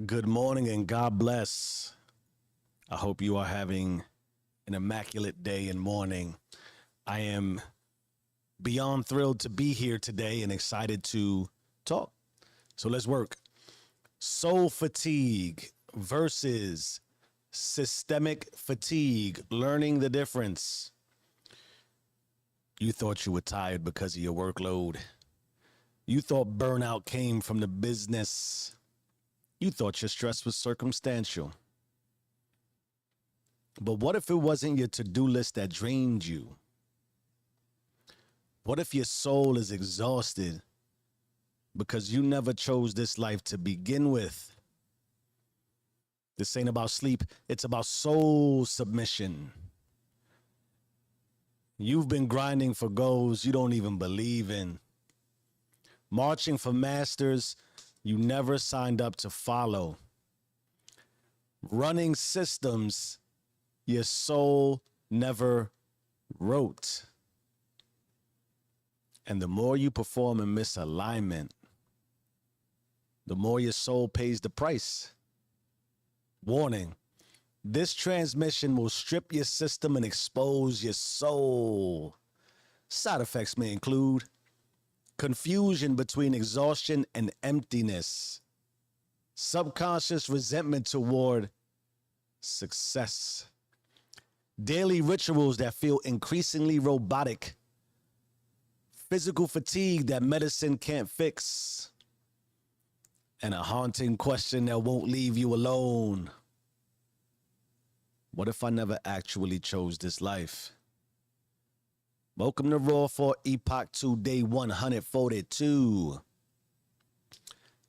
Good morning and God bless. I hope you are having an immaculate day and morning. I am beyond thrilled to be here today and excited to talk. So let's work. Soul fatigue versus systemic fatigue, learning the difference. You thought you were tired because of your workload. You thought burnout came from the business. You thought your stress was circumstantial. But what if it wasn't your to-do list that drained you? What if your soul is exhausted because you never chose this life to begin with? This ain't about sleep, it's about soul submission. You've been grinding for goals you don't even believe in, marching for masters you never signed up to follow, running systems your soul never wrote. And the more you perform in misalignment, the more your soul pays the price. Warning, this transmission will strip your system and expose your soul. Side effects may include confusion between exhaustion and emptiness, subconscious resentment toward success, daily rituals that feel increasingly robotic, physical fatigue that medicine can't fix, and a haunting question that won't leave you alone. What if I never actually chose this life? Welcome to Raw for Epoch 2, day 142.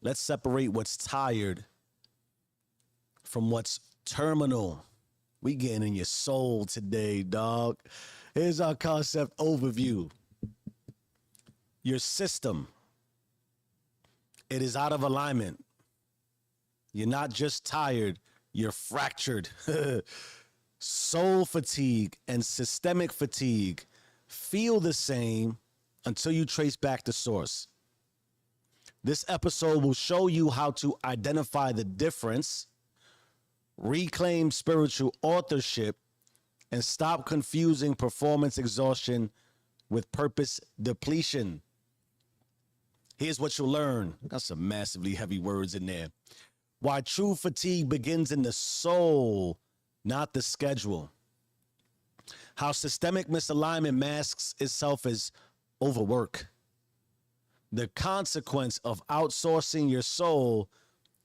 Let's separate what's tired from what's terminal. We getting in your soul today, dog. Here's our concept overview. Your system, it is out of alignment. You're not just tired, you're fractured. Soul fatigue and systemic fatigue feel the same until you trace back the source. This episode will show you how to identify the difference, reclaim spiritual authorship, and stop confusing performance exhaustion with purpose depletion. Here's what you'll learn. Got some massively heavy words in there. Why true fatigue begins in the soul, not the schedule. How systemic misalignment masks itself as overwork. The consequence of outsourcing your soul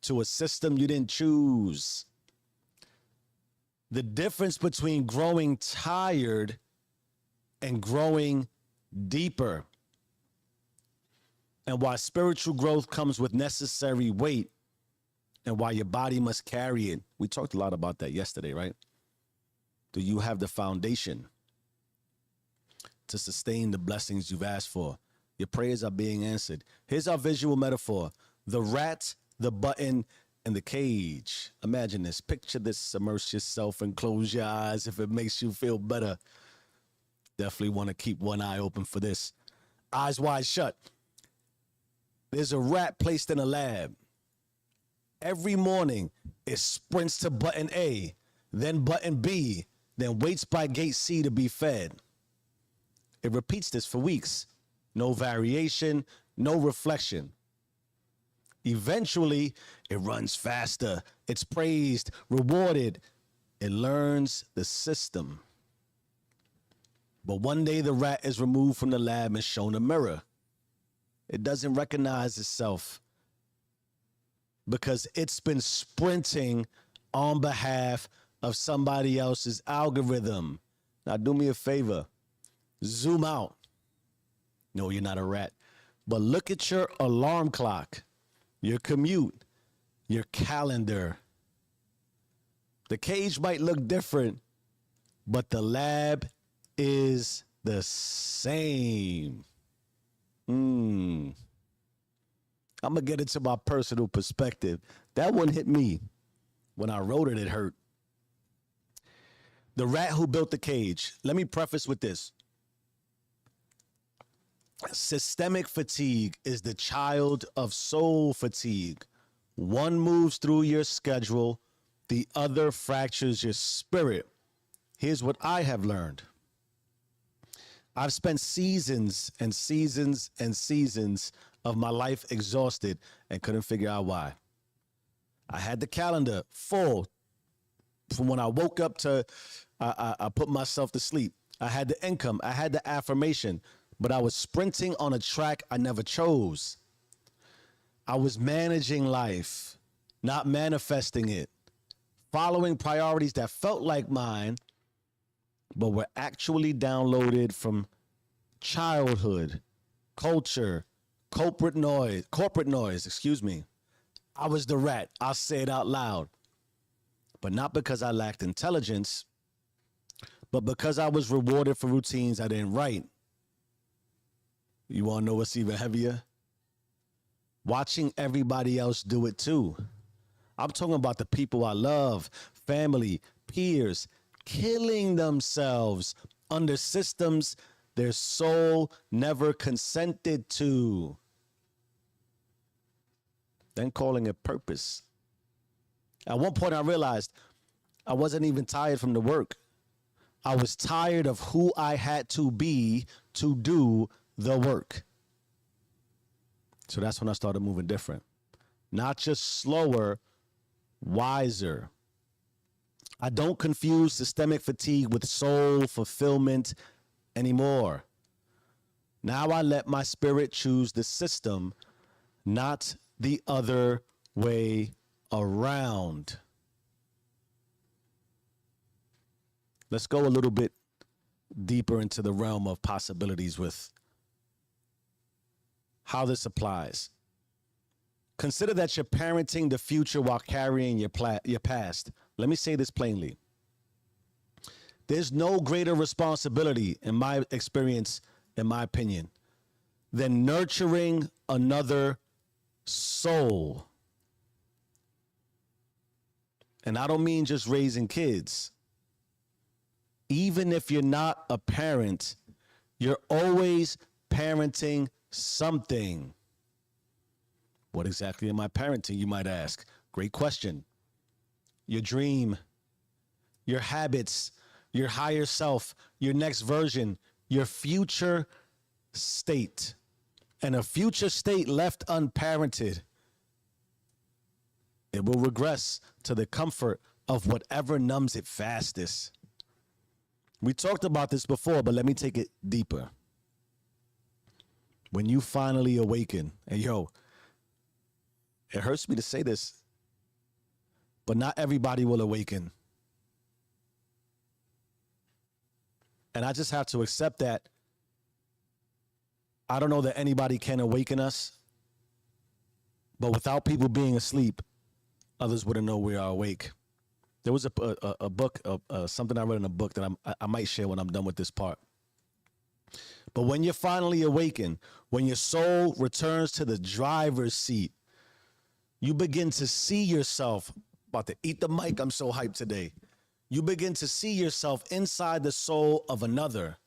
to a system you didn't choose. The difference between growing tired and growing deeper. And why spiritual growth comes with necessary weight and why your body must carry it. We talked a lot about that yesterday, right? Do you have the foundation to sustain the blessings you've asked for? Your prayers are being answered. Here's our visual metaphor. The rat, the button, and the cage. Imagine this. Picture this. Immerse yourself and close your eyes if it makes you feel better. Definitely want to keep one eye open for this. Eyes wide shut. There's a rat placed in a lab. Every morning, it sprints to button A, then button B, then waits by gate C to be fed. It repeats this for weeks. No variation, no reflection. Eventually, it runs faster. It's praised, rewarded. It learns the system. But one day, the rat is removed from the lab and shown a mirror. It doesn't recognize itself because it's been sprinting on behalf of somebody else's algorithm. Now, do me a favor. Zoom out. No, you're not a rat. But look at your alarm clock, your commute, your calendar. The cage might look different, but the lab is the same. I'm going to get into my personal perspective. That one hit me. When I wrote it, it hurt. The rat who built the cage. Let me preface with this. Systemic fatigue is the child of soul fatigue. One moves through your schedule, the other fractures your spirit. Here's what I have learned. I've spent seasons and seasons and seasons of my life exhausted and couldn't figure out why. I had the calendar full from when I woke up to I put myself to sleep. I had the income, I had the affirmation, but I was sprinting on a track I never chose. I was managing life, not manifesting it, following priorities that felt like mine, but were actually downloaded from childhood, culture, corporate noise, I was the rat. I'll say it out loud. But not because I lacked intelligence, but because I was rewarded for routines I didn't write. You want to know what's even heavier? Watching everybody else do it too. I'm talking about the people I love, family, peers, killing themselves under systems their soul never consented to. Then calling it purpose. At one point I realized I wasn't even tired from the work. I was tired of who I had to be to do the work. So that's when I started moving different. Not just slower, wiser. I don't confuse systemic fatigue with soul fulfillment anymore. Now I let my spirit choose the system, not the other way around. Let's go a little bit deeper into the realm of possibilities with how this applies. Consider that you're parenting the future while carrying your past. Let me say this plainly. There's no greater responsibility, in my experience, in my opinion, than nurturing another soul. And I don't mean just raising kids. Even if you're not a parent, you're always parenting something. What exactly am I parenting, you might ask? Great question. Your dream, your habits, your higher self, your next version, your future state. And a future state left unparented, it will regress to the comfort of whatever numbs it fastest. We talked about this before, but let me take it deeper. When you finally awaken, and it hurts me to say this, but not everybody will awaken. And I just have to accept that. I don't know that anybody can awaken us, but without people being asleep, others wouldn't know we are awake. There was a book, something I read in a book that I might share when I'm done with this part. But when you're finally awakened, when your soul returns to the driver's seat, you begin to see yourself, about to eat the mic, I'm so hyped today. You begin to see yourself inside the soul of another.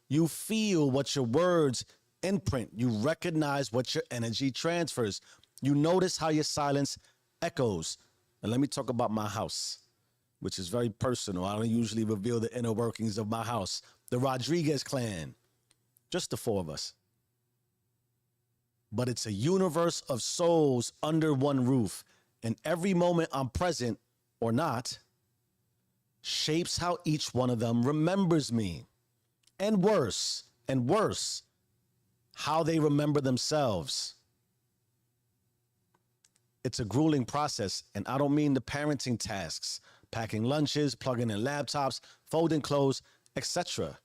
You feel what your words imprint. You recognize what your energy transfers. You notice how your silence echoes. And let me talk about my house, which is very personal. I don't usually reveal the inner workings of my house. The Rodriguez clan, just the four of us. But it's a universe of souls under one roof. And every moment I'm present or not shapes how each one of them remembers me. And worse, how they remember themselves. It's a grueling process, and I don't mean the parenting tasks, packing lunches, plugging in laptops, folding clothes, etc.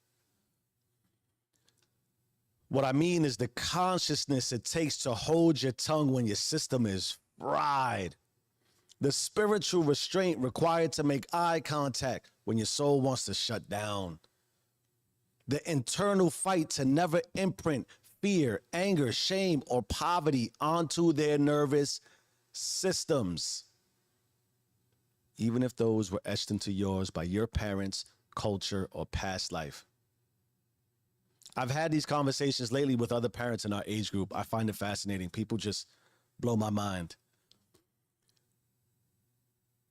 What I mean is the consciousness it takes to hold your tongue when your system is fried. The spiritual restraint required to make eye contact when your soul wants to shut down. The internal fight to never imprint fear, anger, shame, or poverty onto their nervous systems, even if those were etched into yours by your parents, culture, or past life. I've had these conversations lately with other parents in our age group. I find it fascinating. People just blow my mind.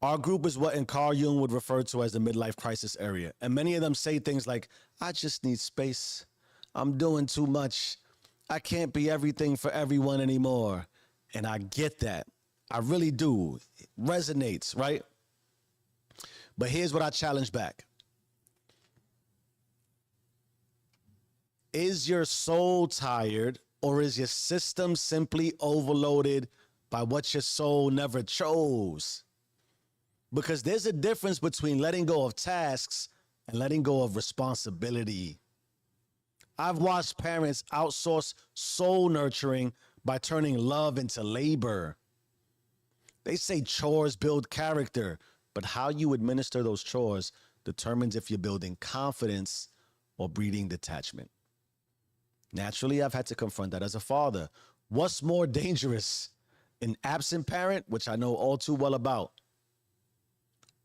Our group is what in Carl Jung would refer to as the midlife crisis area. And many of them say things like, I just need space. I'm doing too much. I can't be everything for everyone anymore. And I get that. I really do. It resonates, right? But here's what I challenge back. Is your soul tired, or is your system simply overloaded by what your soul never chose? Because there's a difference between letting go of tasks and letting go of responsibility. I've watched parents outsource soul nurturing by turning love into labor. They say chores build character, but how you administer those chores determines if you're building confidence or breeding detachment. Naturally, I've had to confront that as a father. What's more dangerous, an absent parent, which I know all too well about,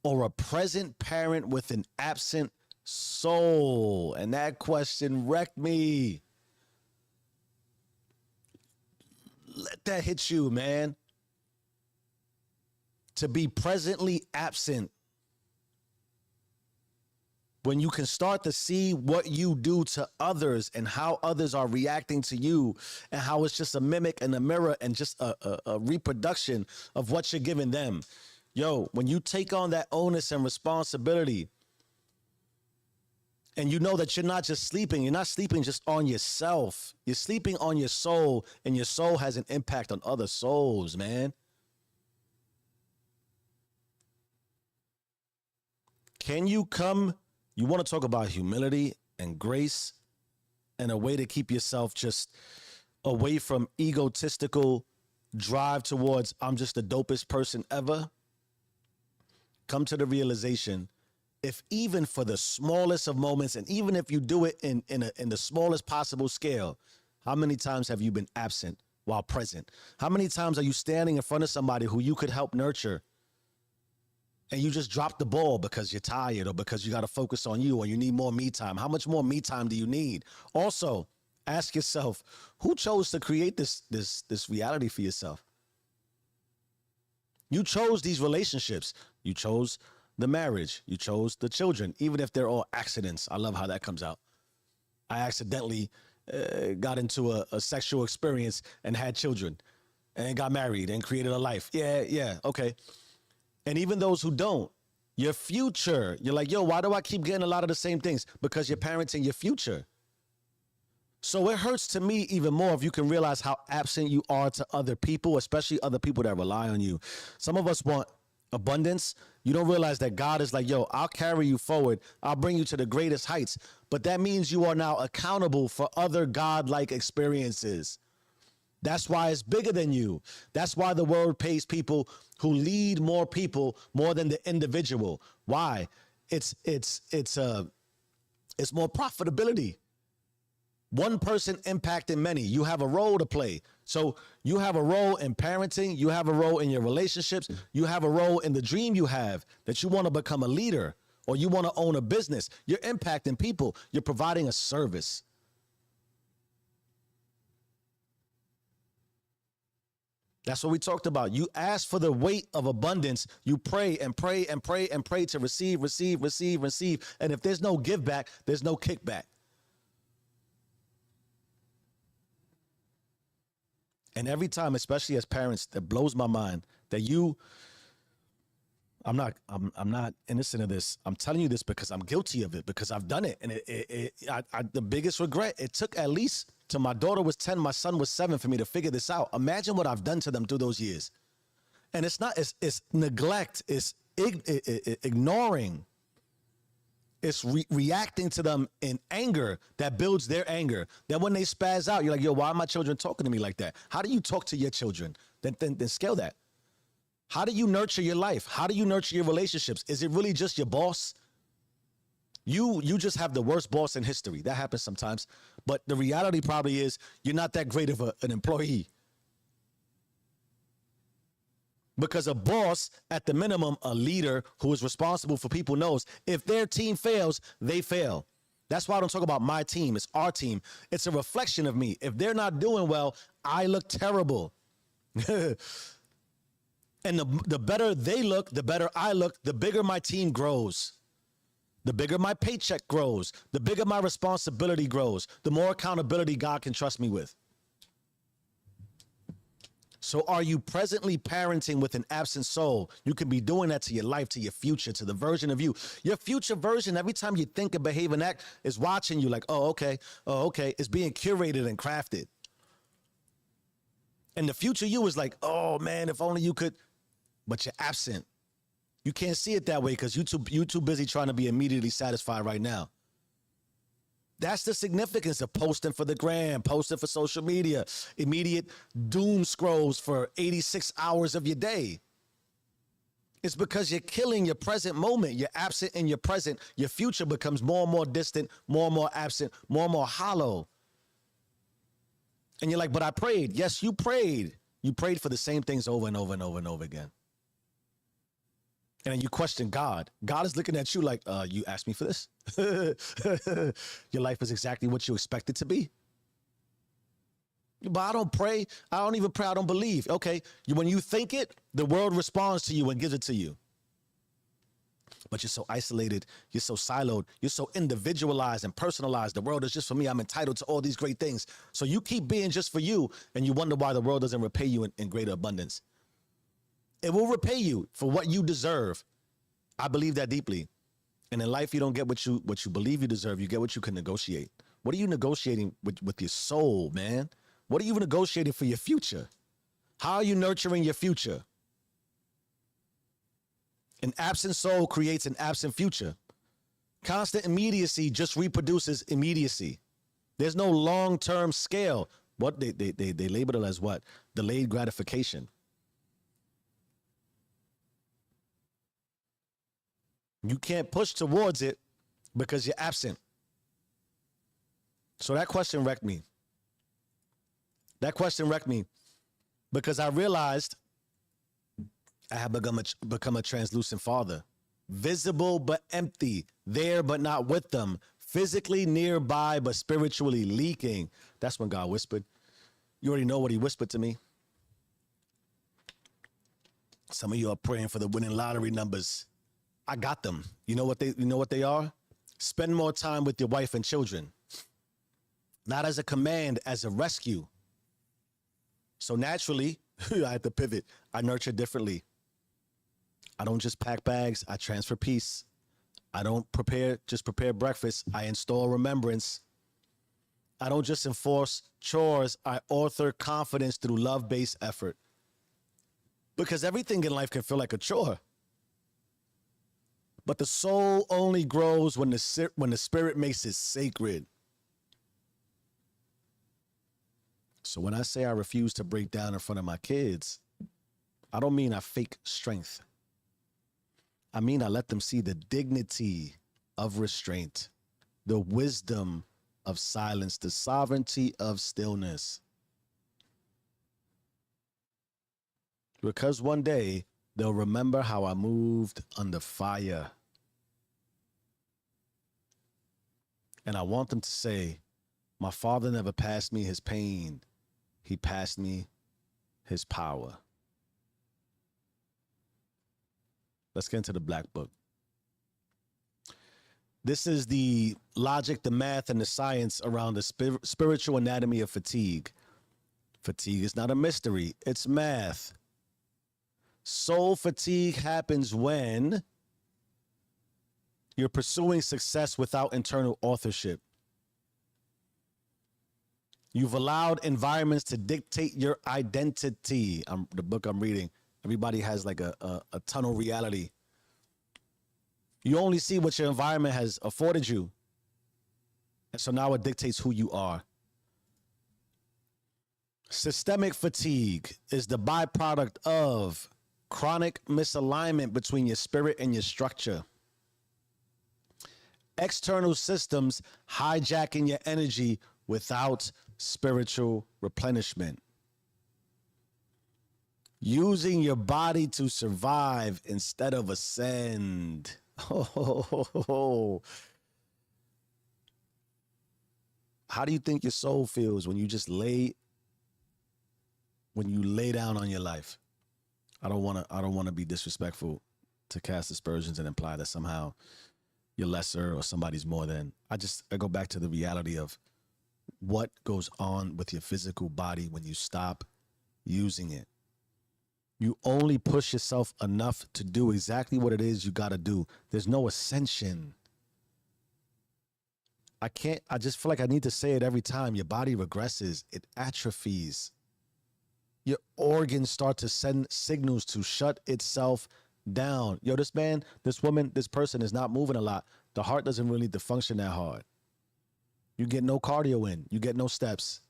or a present parent with an absent soul? And that question wrecked me. Let that hit you, man. To be presently absent when you can start to see what you do to others and how others are reacting to you, and how it's just a mimic and a mirror and just a reproduction of what you're giving them. Yo, when you take on that onus and responsibility, and you know that you're not just sleeping, you're not sleeping just on yourself. You're sleeping on your soul, and your soul has an impact on other souls, man. Can you come? You want to talk about humility and grace and a way to keep yourself just away from egotistical drive towards I'm just the dopest person ever? Come to the realization, if even for the smallest of moments, and even if you do it in the smallest possible scale, how many times have you been absent while present? How many times are you standing in front of somebody who you could help nurture, and you just drop the ball because you're tired, or because you got to focus on you, or you need more me time? How much more me time do you need? Also, ask yourself, who chose to create this reality for yourself? You chose these relationships. You chose the marriage. You chose the children, even if they're all accidents. I love how that comes out. I accidentally got into a sexual experience and had children and got married and created a life. Yeah, okay. And even those who don't, your future, you're like, yo, why do I keep getting a lot of the same things? Because you're parenting your future. So it hurts to me even more if you can realize how absent you are to other people, especially other people that rely on you. Some of us want abundance. You don't realize that God is like, yo, I'll carry you forward. I'll bring you to the greatest heights. But that means you are now accountable for other God-like experiences. That's why it's bigger than you. That's why the world pays people who lead more people more than the individual. Why? It's more profitability. One person impacting many. You have a role to play. So you have a role in parenting. You have a role in your relationships. You have a role in the dream you have that you want to become a leader, or you want to own a business. You're impacting people. You're providing a service. That's what we talked about. You ask for the weight of abundance. You pray and pray and pray and pray to receive. And if there's no give back, there's no kickback. And every time, especially as parents, that blows my mind that I'm not innocent of this. I'm telling you this because I'm guilty of it, because I've done it. And the biggest regret, it took at least till my daughter was 10, my son was 7 for me to figure this out. Imagine what I've done to them through those years. And it's neglect, it's ignoring, it's reacting to them in anger that builds their anger. Then when they spaz out, you're like, yo, why are my children talking to me like that? How do you talk to your children? Then scale that. How do you nurture your life? How do you nurture your relationships? Is it really just your boss? You just have the worst boss in history. That happens sometimes. But the reality probably is you're not that great of an employee. Because a boss, at the minimum, a leader who is responsible for people, knows if their team fails, they fail. That's why I don't talk about my team. It's our team. It's a reflection of me. If they're not doing well, I look terrible. And the better they look, the better I look, the bigger my team grows. The bigger my paycheck grows, the bigger my responsibility grows, the more accountability God can trust me with. So are you presently parenting with an absent soul? You can be doing that to your life, to your future, to the version of you. Your future version, every time you think and behave and act, is watching you like, oh, okay, it's being curated and crafted. And the future you is like, oh man, if only you could, but you're absent. You can't see it that way because you too busy trying to be immediately satisfied right now. That's the significance of posting for the gram, posting for social media, immediate doom scrolls for 86 hours of your day. It's because you're killing your present moment. You're absent in your present. Your future becomes more and more distant, more and more absent, more and more hollow. And you're like, but I prayed. Yes, you prayed. You prayed for the same things over and over and over and over again. And then you question God. God is looking at you like, you asked me for this? Your life is exactly what you expect it to be. But I don't pray. I don't even pray. I don't believe. Okay, when you think it, the world responds to you and gives it to you. But you're so isolated. You're so siloed. You're so individualized and personalized. The world is just for me. I'm entitled to all these great things. So you keep being just for you, and you wonder why the world doesn't repay you in greater abundance. It will repay you for what you deserve. I believe that deeply. And in life, you don't get what you believe you deserve. You get what you can negotiate. What are you negotiating with your soul, man? What are you negotiating for your future? How are you nurturing your future? An absent soul creates an absent future. Constant immediacy just reproduces immediacy. There's no long-term scale. What they label it as what? Delayed gratification. You can't push towards it because you're absent. So that question wrecked me. That question wrecked me because I realized I have become a translucent father. Visible but empty, there but not with them, physically nearby but spiritually leaking. That's when God whispered. You already know what he whispered to me. Some of you are praying for the winning lottery numbers. I got them. You know what they are? Spend more time with your wife and children. Not as a command, as a rescue. So naturally, I had to pivot. I nurture differently. I don't just pack bags. I transfer peace. I don't just prepare breakfast. I install remembrance. I don't just enforce chores. I author confidence through love-based effort. Because everything in life can feel like a chore. But the soul only grows when the spirit makes it sacred. So when I say I refuse to break down in front of my kids, I don't mean I fake strength. I mean I let them see the dignity of restraint, the wisdom of silence, the sovereignty of stillness. Because one day they'll remember how I moved under fire. And I want them to say, my father never passed me his pain. He passed me his power. Let's get into the Black Book. This is the logic, the math, and the science around the spiritual anatomy of fatigue. Fatigue is not a mystery. It's math. Soul fatigue happens when you're pursuing success without internal authorship. You've allowed environments to dictate your identity. The book I'm reading, everybody has like a tunnel reality. You only see what your environment has afforded you. And so now it dictates who you are. Systemic fatigue is the byproduct of chronic misalignment between your spirit and your structure. External systems hijacking your energy without spiritual replenishment. Using your body to survive instead of ascend. Oh. How do you think your soul feels when you lay down on your life? I don't want to be disrespectful to cast aspersions and imply that somehow you're lesser or somebody's more than. I go back to the reality of what goes on with your physical body when you stop using it. You only push yourself enough to do exactly what it is you got to do. There's no ascension. I just feel like I need to say it every time. Your body regresses, it atrophies. Your organs start to send signals to shut itself down. Yo, this man, this woman, this person is not moving a lot. The heart doesn't really need to function that hard. You get no cardio in. You get no steps.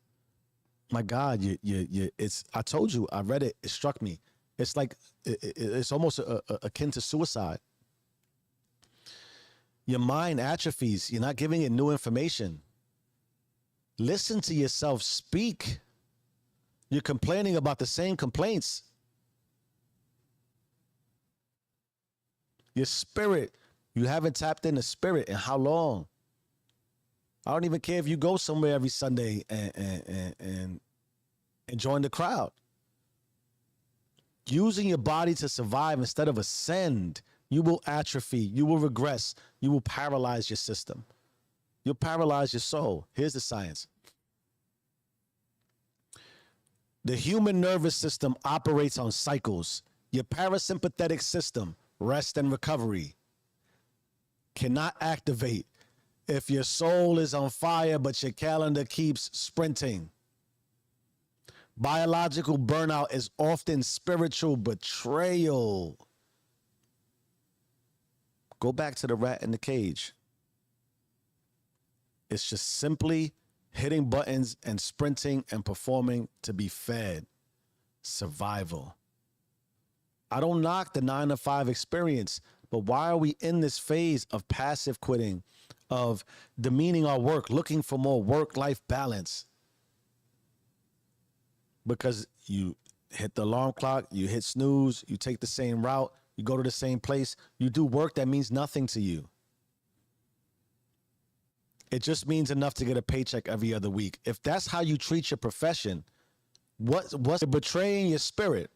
My God, it's, I told you, I read it. It struck me. It's like, it's almost akin to suicide. Your mind atrophies. You're not giving it new information. Listen to yourself speak. You're complaining about the same complaints. Your spirit, you haven't tapped into spirit in how long? I don't even care if you go somewhere every Sunday and join the crowd. Using your body to survive instead of ascend, you will atrophy, you will regress, you will paralyze your system. You'll paralyze your soul. Here's the science. The human nervous system operates on cycles. Your parasympathetic system, rest and recovery, cannot activate if your soul is on fire but your calendar keeps sprinting. Biological burnout is often spiritual betrayal. Go back to the rat in the cage. It's just simply hitting buttons and sprinting and performing to be fed. Survival. I don't knock the 9-to-5 experience, but why are we in this phase of passive quitting, of demeaning our work, looking for more work-life balance? Because you hit the alarm clock, you hit snooze, you take the same route, you go to the same place, you do work that means nothing to you. It just means enough to get a paycheck every other week. If that's how you treat your profession, what's betraying your spirit?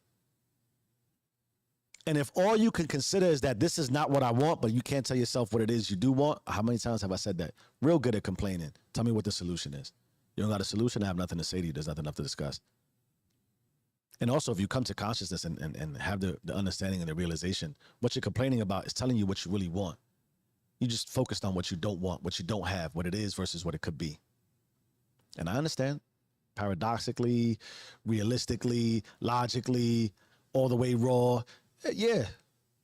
And if all you can consider is that this is not what I want, but you can't tell yourself what it is you do want, how many times have I said that? Real good at complaining. Tell me what the solution is. You don't got a solution, I have nothing to say to you. There's nothing enough to discuss. And also, if you come to consciousness and have the understanding and the realization, what you're complaining about is telling you what you really want. You just focused on what you don't want, what you don't have, what it is versus what it could be. And I understand, paradoxically, realistically, logically, all the way raw. Yeah,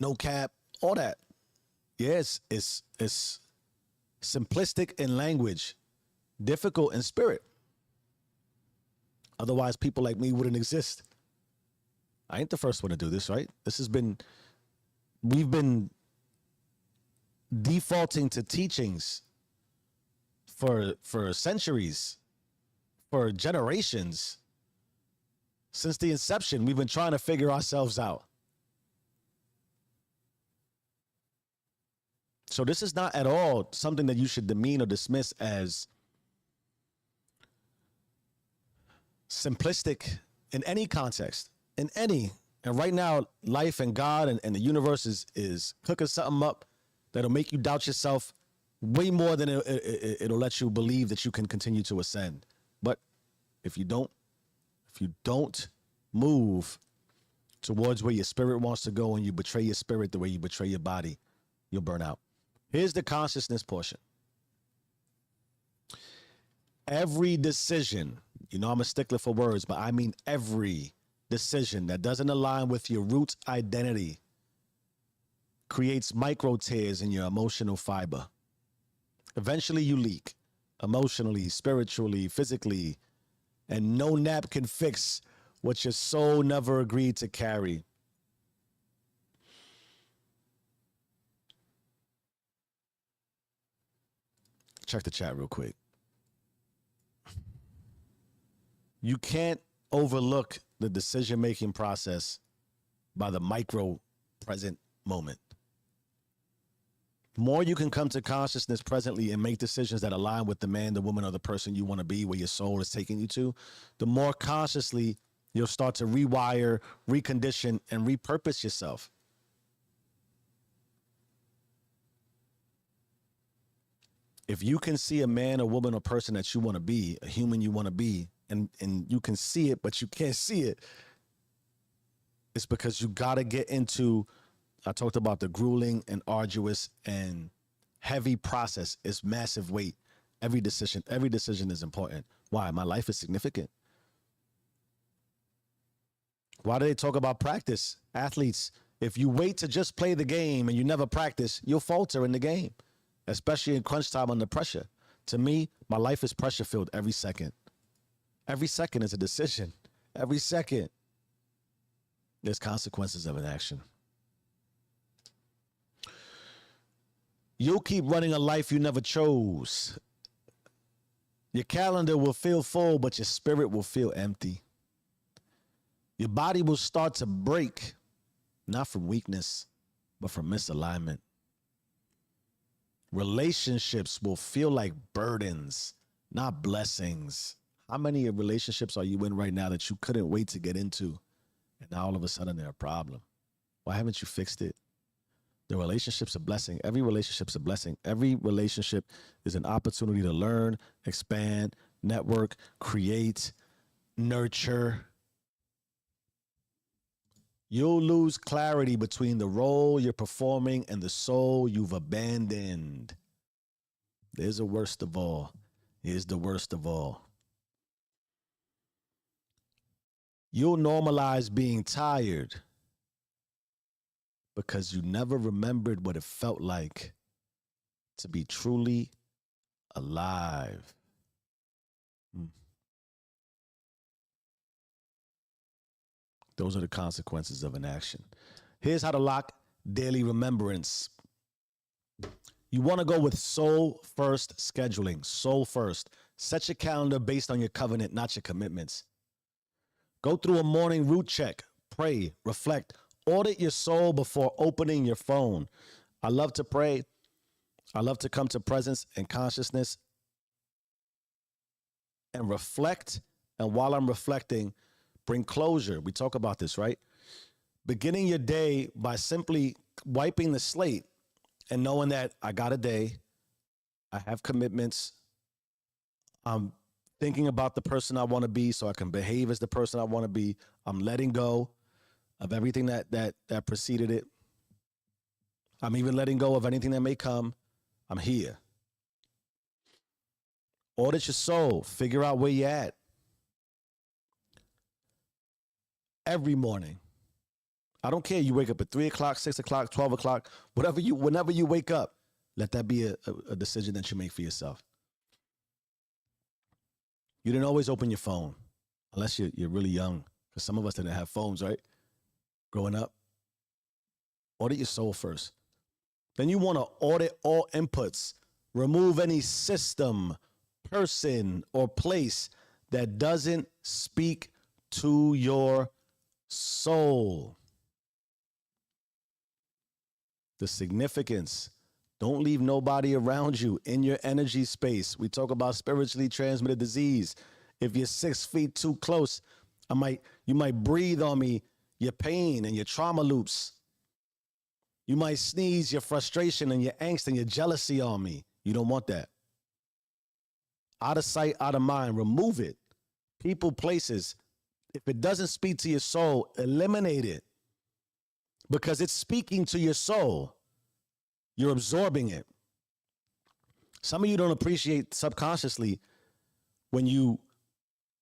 no cap, all that. Yes, it's simplistic in language, difficult in spirit. Otherwise, people like me wouldn't exist. I ain't the first one to do this, right? We've been defaulting to teachings for centuries, for generations. Since the inception, we've been trying to figure ourselves out. So this is not at all something that you should demean or dismiss as simplistic in any context, in any. And right now, life and God and the universe is cooking something up that'll make you doubt yourself way more than it'll let you believe that you can continue to ascend. But if you don't move towards where your spirit wants to go and you betray your spirit the way you betray your body, you'll burn out. Here's the consciousness portion. Every decision, you know I'm a stickler for words, but I mean every decision that doesn't align with your root identity creates micro tears in your emotional fiber. Eventually you leak emotionally, spiritually, physically, and no nap can fix what your soul never agreed to carry. Check the chat real quick. You can't overlook the decision-making process by the micro present moment. More you can come to consciousness presently and make decisions that align with the man, the woman, or the person you want to be, where your soul is taking you to, the more consciously You'll start to rewire, recondition, and repurpose yourself. If you can see a man, a woman, or person that you want to be, a human you want to be, and you can see it, but you can't see it, it's because you got to get into, I talked about the grueling and arduous and heavy process. It's massive weight. Every decision is important. Why? My life is significant. Why do they talk about practice? Athletes, if you wait to just play the game and you never practice, you'll falter in the game, especially in crunch time under pressure. To me, my life is pressure filled every second. Every second is a decision. Every second, there's consequences of an action. You'll keep running a life you never chose. Your calendar will feel full, but your spirit will feel empty. Your body will start to break, not from weakness, but from misalignment. Relationships will feel like burdens, not blessings. How many relationships are you in right now that you couldn't wait to get into, and now all of a sudden they're a problem? Why haven't you fixed it? The relationship's a blessing. Every relationship's a blessing. Every relationship is an opportunity to learn, expand, network, create, nurture. You'll lose clarity between the role you're performing and the soul you've abandoned. There's the worst of all. Here's the worst of all. You'll normalize being tired because you never remembered what it felt like to be truly alive. Those are the consequences of an action. Here's how to lock daily remembrance. You want to go with soul first scheduling. Soul first. Set your calendar based on your covenant, not your commitments. Go through a morning root check. Pray, reflect, audit your soul before opening your phone. I love to pray. I love to come to presence and consciousness and reflect. And while I'm reflecting, bring closure. We talk about this, right? Beginning your day by simply wiping the slate and knowing that I got a day, I have commitments, I'm thinking about the person I want to be so I can behave as the person I want to be. I'm letting go of everything that preceded it. I'm even letting go of anything that may come. I'm here. Audit your soul. Figure out where you're at. Every morning. I don't care. You wake up at 3 o'clock, 6 o'clock, 12 o'clock, whenever you wake up, let that be a decision that you make for yourself. You didn't always open your phone unless you're really young, because some of us didn't have phones, right? Growing up. Audit your soul first. Then you want to audit all inputs. Remove any system, person, or place that doesn't speak to your soul. The significance. Don't leave nobody around you in your energy space. We talk about spiritually transmitted disease. If you're 6 feet too close, you might breathe on me, your pain and your trauma loops. You might sneeze your frustration and your angst and your jealousy on me. You don't want that. Out of sight, out of mind, remove it. People, places. If it doesn't speak to your soul, eliminate it. Because it's speaking to your soul. You're absorbing it. Some of you don't appreciate subconsciously when you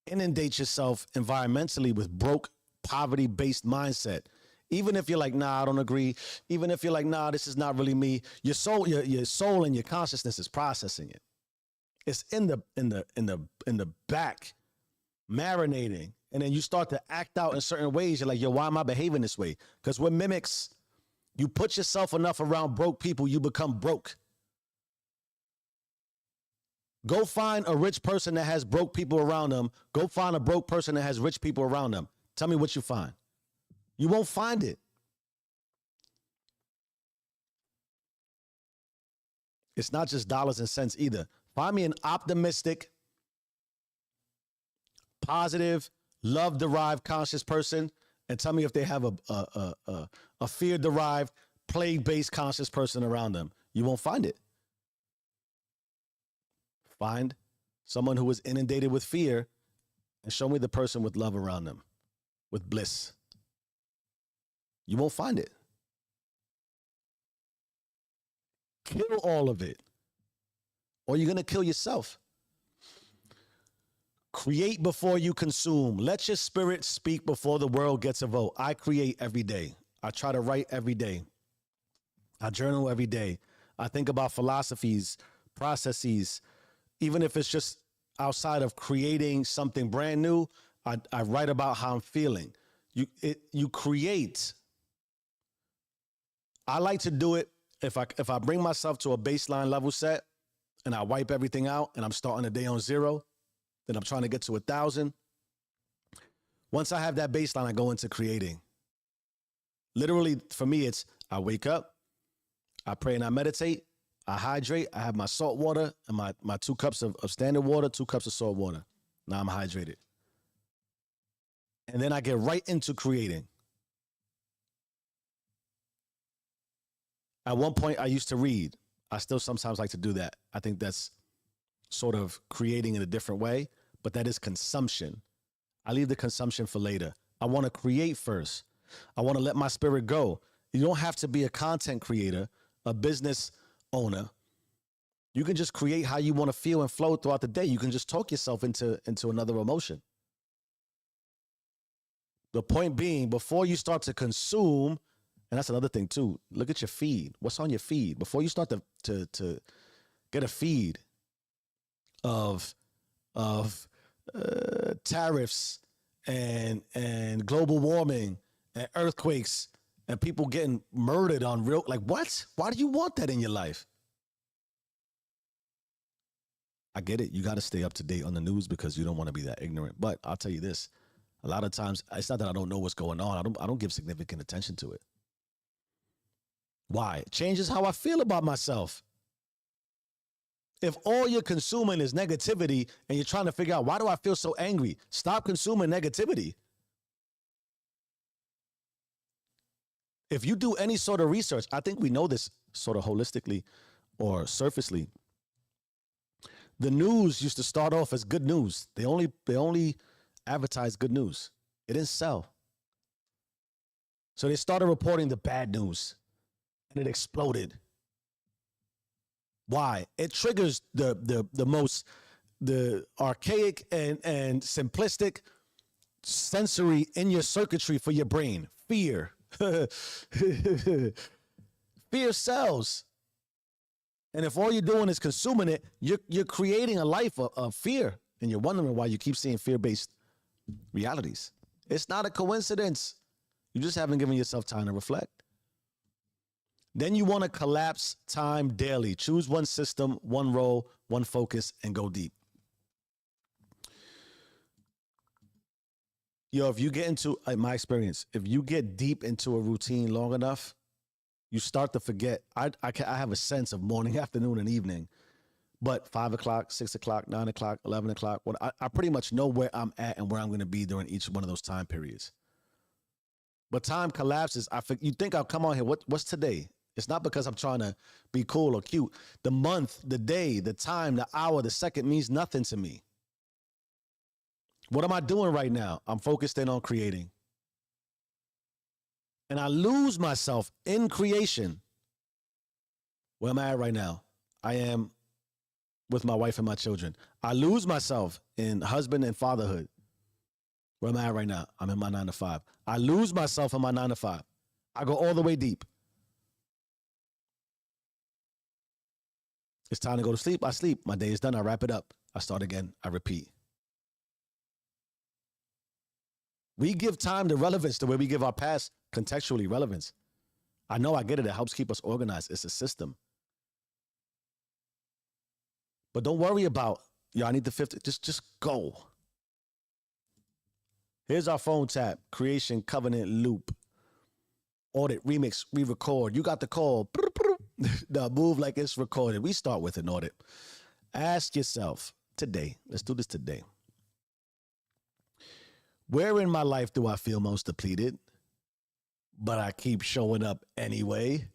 inundate yourself environmentally with broke, poverty-based mindset. Even if you're like, nah, I don't agree. Even if you're like, nah, this is not really me. Your soul and your consciousness is processing it. It's in the back, marinating. And then you start to act out in certain ways. You're like, yo, why am I behaving this way? Because we're mimics. You put yourself enough around broke people, you become broke. Go find a rich person that has broke people around them. Go find a broke person that has rich people around them. Tell me what you find. You won't find it. It's not just dollars and cents either. Find me an optimistic, positive, love-derived conscious person and tell me if they have a fear-derived, plague-based conscious person around them. You won't find it. Find someone who is inundated with fear and show me the person with love around them, with bliss. You won't find it. Kill all of it, or you're going to kill yourself. Create before you consume. Let your spirit speak before the world gets a vote. I create every day. I try to write every day. I journal every day. I think about philosophies, processes, even if it's just outside of creating something brand new. I write about how I'm feeling. You create. I like to do it if I bring myself to a baseline level set and I wipe everything out and I'm starting the day on 0, then I'm trying to get to 1,000. Once I have that baseline, I go into creating. Literally, for me, it's I wake up, I pray and I meditate, I hydrate, I have my salt water and my 2 cups of standard water, 2 cups of salt water. Now I'm hydrated. And then I get right into creating. At one point, I used to read. I still sometimes like to do that. I think that's sort of creating in a different way, but that is consumption. I leave the consumption for later. I want to create first. I want to let my spirit go. You don't have to be a content creator, a business owner. You can just create how you want to feel and flow throughout the day. You can just talk yourself into another emotion. The point being, before you start to consume, and that's another thing too, look at your feed. What's on your feed? Before you start to get a feed of tariffs and global warming and earthquakes and people getting murdered on real, like what? Why do you want that in your life? I get it. You got to stay up to date on the news because you don't want to be that ignorant. But I'll tell you this, a lot of times it's not that I don't know what's going on. I don't give significant attention to it. Why? It changes how I feel about myself. If all you're consuming is negativity and you're trying to figure out, why do I feel so angry? Stop consuming negativity. If you do any sort of research, I think we know this sort of holistically or surfacely. The news used to start off as good news. They only advertised good news. It didn't sell. So they started reporting the bad news and it exploded. Why? It triggers the archaic and simplistic sensory in your circuitry for your brain. Fear. Fear sells. And if all you're doing is consuming it, you're creating a life of fear. And you're wondering why you keep seeing fear-based realities. It's not a coincidence. You just haven't given yourself time to reflect. Then you want to collapse time daily. Choose one system, one role, one focus, and go deep. Yo, if you get into, like my experience, if you get deep into a routine long enough, you start to forget. I have a sense of morning, afternoon, and evening. But 5 o'clock, 6 o'clock, 9 o'clock, 11 o'clock, I pretty much know where I'm at and where I'm going to be during each one of those time periods. But time collapses. You think I'll come on here. What's today? It's not because I'm trying to be cool or cute. The month, the day, the time, the hour, the second means nothing to me. What am I doing right now? I'm focused in on creating. And I lose myself in creation. Where am I at right now? I am with my wife and my children. I lose myself in husband and fatherhood. Where am I at right now? I'm in my 9 to 5. I lose myself in my 9 to 5. I go all the way deep. It's time to go to sleep. I sleep. My day is done. I wrap it up. I start again. I repeat. We give time to relevance the way we give our past contextually relevance. I know, I get it. It helps keep us organized. It's a system. But don't worry about, I need the 50. Just go. Here's our phone tap. Creation, covenant, loop. Audit, remix, re-record. You got the call. The move like it's recorded. We start with an audit. Ask yourself today. Let's do this today. Where in my life do I feel most depleted, but I keep showing up anyway?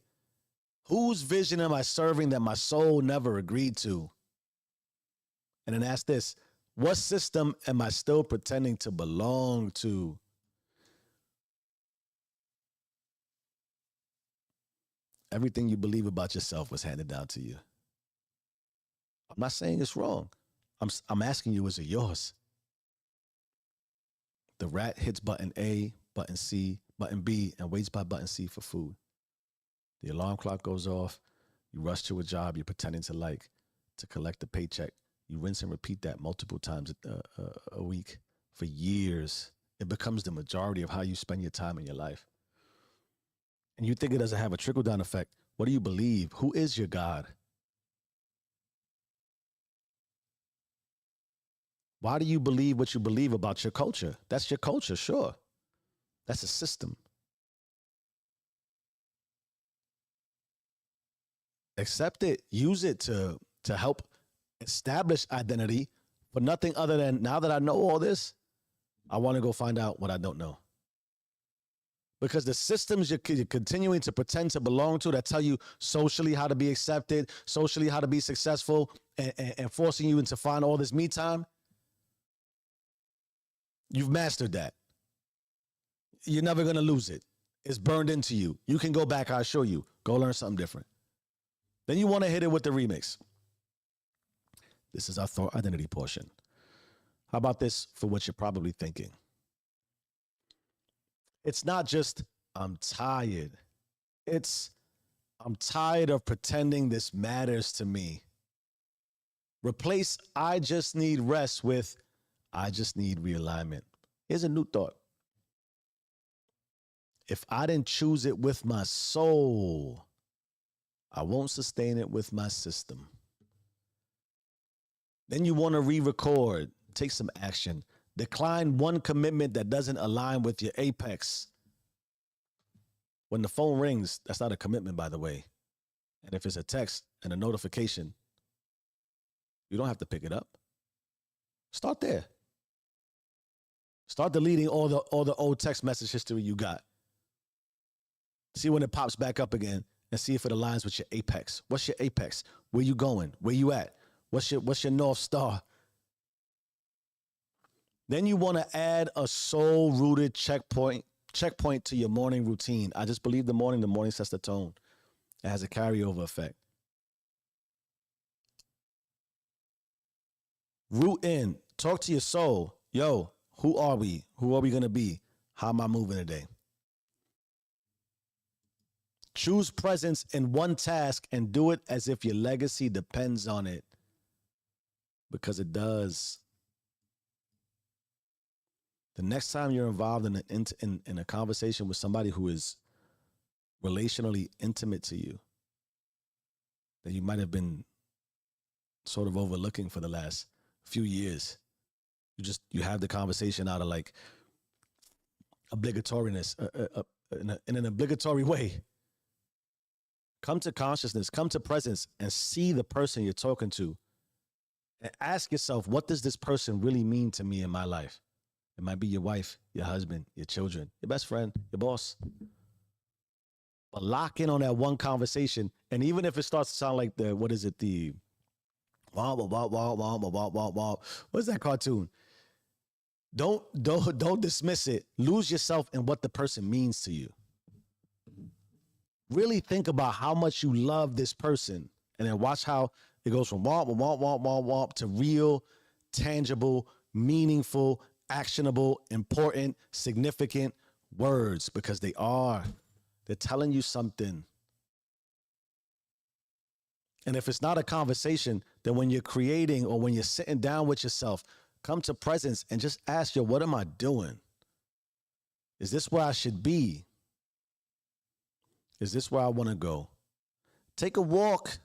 Whose vision am I serving that my soul never agreed to? And then ask this, what system am I still pretending to belong to? Everything you believe about yourself was handed down to you. I'm not saying it's wrong. I'm asking you, is it yours? The rat hits button A, button C, button B, and waits by button C for food. The alarm clock goes off. You rush to a job you're pretending to like to collect a paycheck. You rinse and repeat that multiple times a week for years. It becomes the majority of how you spend your time in your life. And you think it doesn't have a trickle-down effect. What do you believe? Who is your God? Why do you believe what you believe about your culture? That's your culture, sure. That's a system. Accept it. Use it to help establish identity, but nothing other than, now that I know all this, I want to go find out what I don't know. Because the systems you're continuing to pretend to belong to that tell you socially how to be accepted, socially how to be successful, and forcing you into find all this me time, you've mastered that. You're never going to lose it. It's burned into you. You can go back, I assure you. Go learn something different. Then you want to hit it with the remix. This is our thought identity portion. How about this for what you're probably thinking? It's not just, I'm tired. It's, I'm tired of pretending this matters to me. Replace I just need rest with I just need realignment. Here's a new thought. If I didn't choose it with my soul, I won't sustain it with my system. Then you want to re-record, take some action. Decline one commitment that doesn't align with your apex. When the phone rings, that's not a commitment, by the way. And if it's a text and a notification, you don't have to pick it up. Start there. Start deleting all the old text message history you got. See when it pops back up again and see if it aligns with your apex. What's your apex? Where you going? Where you at? What's your North Star? Then you want to add a soul-rooted checkpoint to your morning routine. I just believe the morning sets the tone. It has a carryover effect. Root in. Talk to your soul. Yo, who are we? Who are we going to be? How am I moving today? Choose presence in one task and do it as if your legacy depends on it. Because it does. The next time you're involved in a conversation with somebody who is relationally intimate to you, that you might have been sort of overlooking for the last few years, you have the conversation out of like obligatoriness, in an obligatory way. Come to consciousness, come to presence, and see the person you're talking to. And ask yourself, what does this person really mean to me in my life? It might be your wife, your husband, your children, your best friend, your boss. But lock in on that one conversation. And even if it starts to sound like what is it? What's that cartoon? Don't dismiss it. Lose yourself in what the person means to you. Really think about how much you love this person, and then watch how it goes from womp to real, tangible, meaningful, actionable, important, significant words, because they're telling you something. And if it's not a conversation, then when you're creating or when you're sitting down with yourself, come to presence and just ask, yo, what am I doing? Is this where I should be? Is this where I want to go? Take a walk.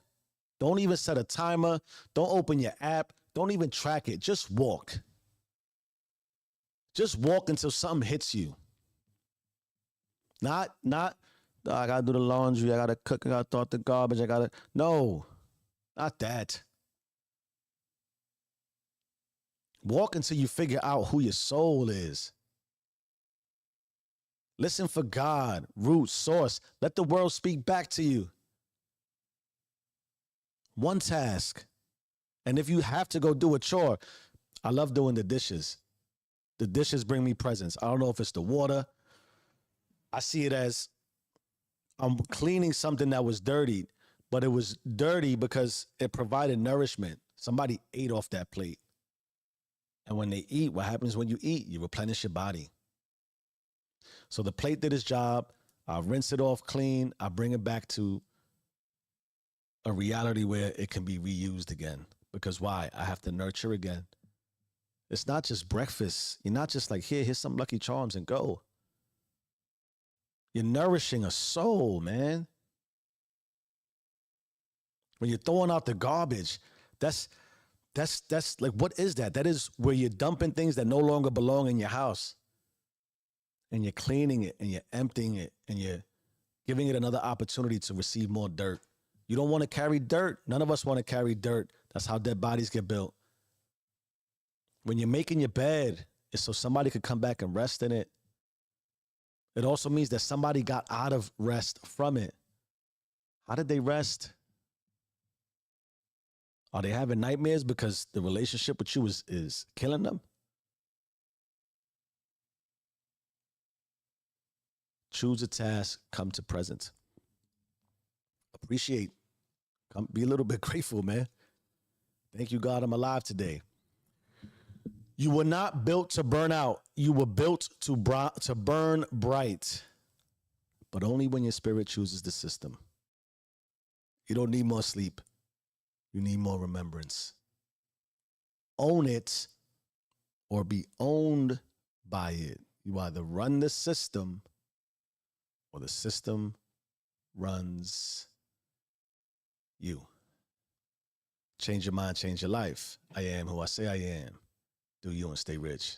Don't even set a timer. Don't open your app. Don't even track it. Just walk. Just walk until something hits you. Not, I got to do the laundry. I got to cook. I got to throw out the garbage. No, not that. Walk until you figure out who your soul is. Listen for God, root, source. Let the world speak back to you. One task. And if you have to go do a chore, I love doing the dishes. The dishes bring me presence. I don't know if it's the water. I see it as I'm cleaning something that was dirty, but it was dirty because it provided nourishment. Somebody ate off that plate. And when they eat, what happens when you eat? You replenish your body. So the plate did its job. I rinse it off clean. I bring it back to a reality where it can be reused again. Because why? I have to nurture again. It's not just breakfast. You're not just like, here's some Lucky Charms and go. You're nourishing a soul, man. When you're throwing out the garbage, that's like, what is that? That is where you're dumping things that no longer belong in your house. And you're cleaning it and you're emptying it and you're giving it another opportunity to receive more dirt. You don't want to carry dirt. None of us want to carry dirt. That's how dead bodies get built. When you're making your bed, it's so somebody could come back and rest in it. It also means that somebody got out of rest from it. How did they rest? Are they having nightmares because the relationship with you is killing them? Choose a task, come to present. Appreciate. Come be a little bit grateful, man. Thank you, God, I'm alive today. You were not built to burn out. You were built to burn bright, but only when your spirit chooses the system. You don't need more sleep. You need more remembrance. Own it or be owned by it. You either run the system or the system runs you. Change your mind, change your life. I am who I say I am. Do you and stay rich.